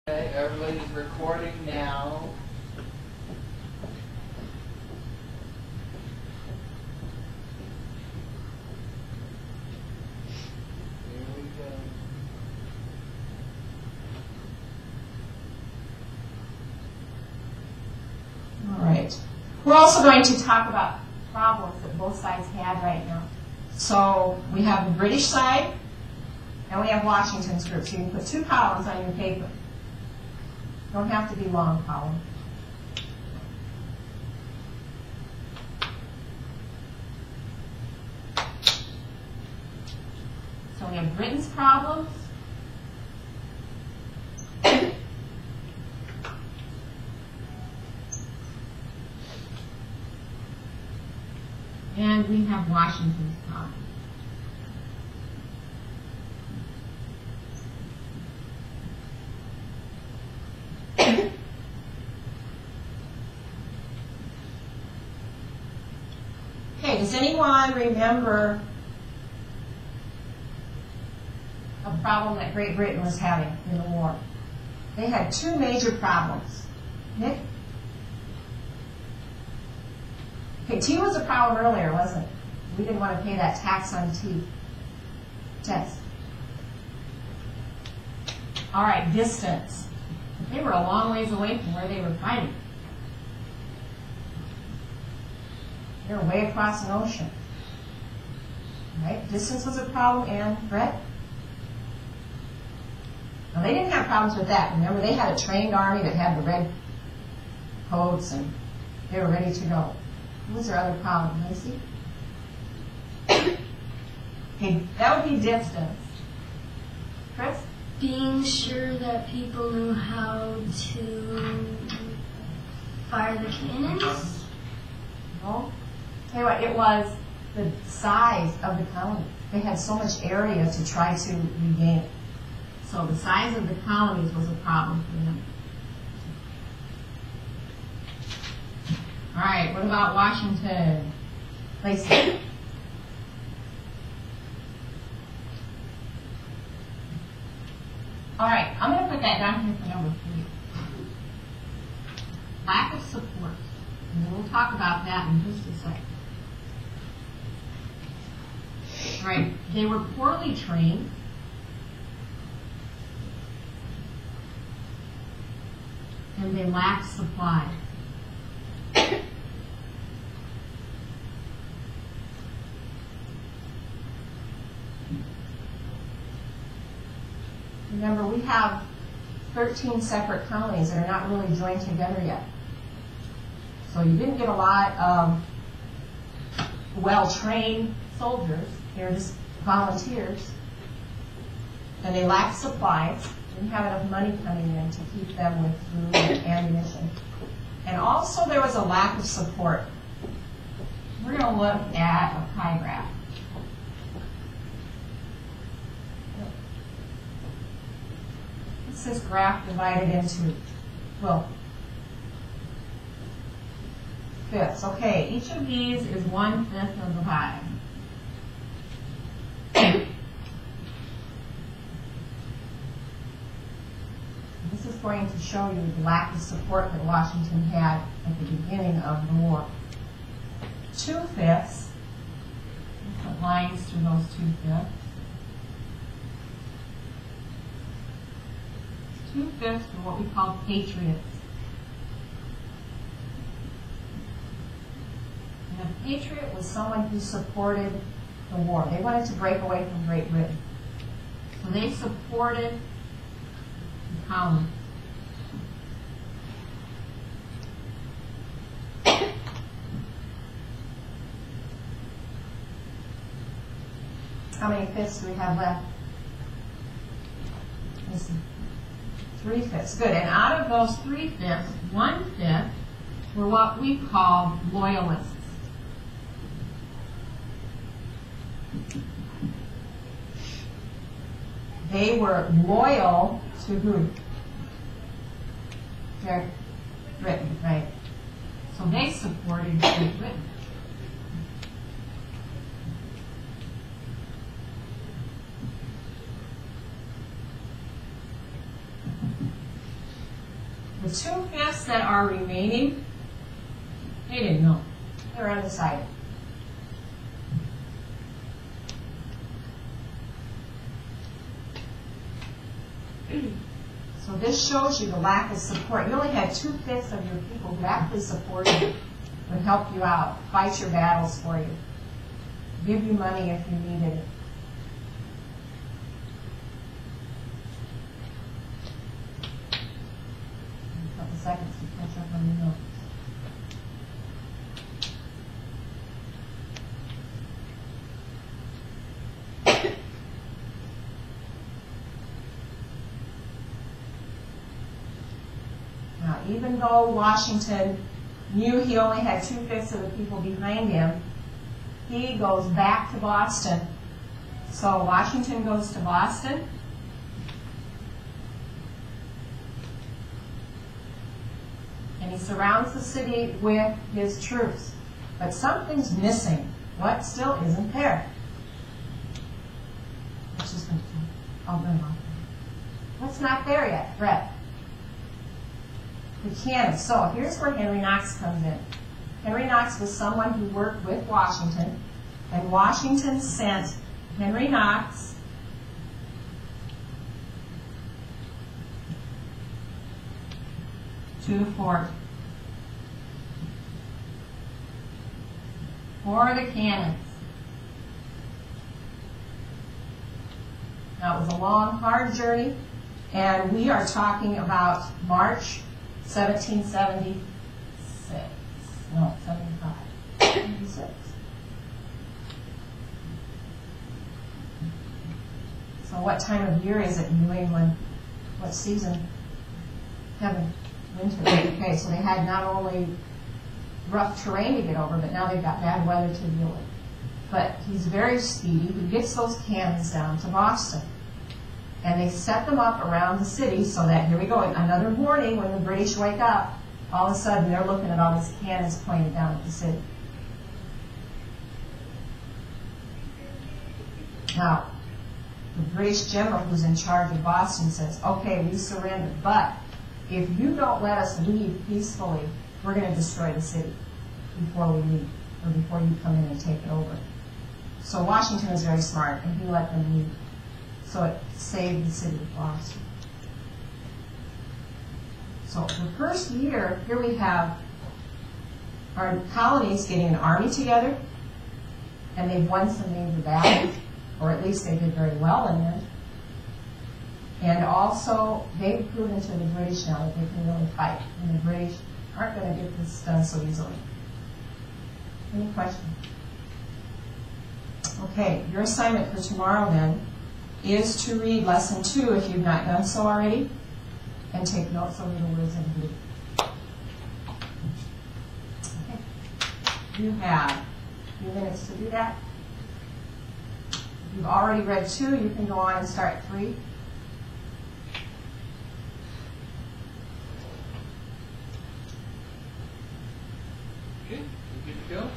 Okay, everybody's recording now. Here we go. All right. We're also going to talk about problems that both sides had right now. So we have the British side, and we have Washington's group. So you can put two columns on your paper. Don't have to be long column. So we have Britain's problems. And we have Washington's problems. Okay, does anyone remember a problem that Great Britain was having in the war? They had two major problems. Nick? Okay, tea was a problem earlier, wasn't it? We didn't want to pay that tax on tea. Test. All right, distance. They were a long ways away from where they were fighting. They were way across an ocean. Right? Distance was a problem, and Brett? Now, they didn't have problems with that. Remember, they had a trained army that had the red coats, and they were ready to go. What was their other problem, Lacey? Okay, that would be distance. Chris? Being sure that people knew how to fire the cannons? No. Tell you what, it was the size of the colony. They had so much area to try to regain. So the size of the colonies was a problem for them. All right, what about Washington? Lacey? All right, I'm going to put that down here for number 3. Lack of support. And we'll talk about that in just a second. All right, they were poorly trained. And they lacked supply. Remember, we have 13 separate colonies that are not really joined together yet. So you didn't get a lot of well-trained soldiers. They were just volunteers. And they lacked supplies. Didn't have enough money coming in to keep them with food and ammunition. And also there was a lack of support. We're going to look at a pie graph. What's this graph divided into? Well, fifths. Okay, each of these is 1/5 of the pie. This is going to show you the lack of support that Washington had at the beginning of the war. 2/5. Put lines through those 2/5. 2/5 are what we call patriots. And a patriot was someone who supported the war. They wanted to break away from Great Britain. So they supported the colony. How many fifths do we have left? Let's see. 3/5. Good. And out of those 3/5, 1/5 were what we call loyalists. They were loyal to who? Great Britain, right? So they supported Great Britain. The 2/5 that are remaining, they didn't know. They're undecided. So this shows you the lack of support. You only had 2/5 of your people who actually supported you, would help you out, fight your battles for you, give you money if you needed it. A couple seconds to catch up on your notes. Now, even though Washington knew he only had 2/5 of the people behind him, he goes back to Boston. So Washington goes to Boston. And he surrounds the city with his troops. But something's missing. What still isn't there? Let's just go. I'll bring it on. What's not there yet, Brett? The cannon. So here's where Henry Knox comes in. Henry Knox was someone who worked with Washington, and Washington sent Henry Knox to the fort for the cannons. Now, it was a long, hard journey, and we are talking about March 1776. No, 75. 76. So what time of year is it in New England? What season? Kevin, winter. Okay, so they had not only rough terrain to get over, but now they've got bad weather to deal with. But he's very speedy. He gets those cannons down to Boston. And they set them up around the city so that, here we go, another morning when the British wake up, all of a sudden they're looking at all these cannons pointed down at the city. Now, the British general who's in charge of Boston says, okay, we surrender, but if you don't let us leave peacefully, we're going to destroy the city before we leave, or before you come in and take it over. So Washington was very smart, and he let them leave. So it saved the city of Boston. So the first year, here we have our colonies getting an army together, and they've won some major battles, or at least they did very well in them. And also, they've proven to the British now that they can really fight, and the British aren't going to get this done so easily. Any questions? Okay, your assignment for tomorrow then is to read lesson 2 if you've not done so already, and take notes over the words in blue. Okay. You have a few minutes to do that. If you've already read 2, you can go on and start 3. Okay, you good to go?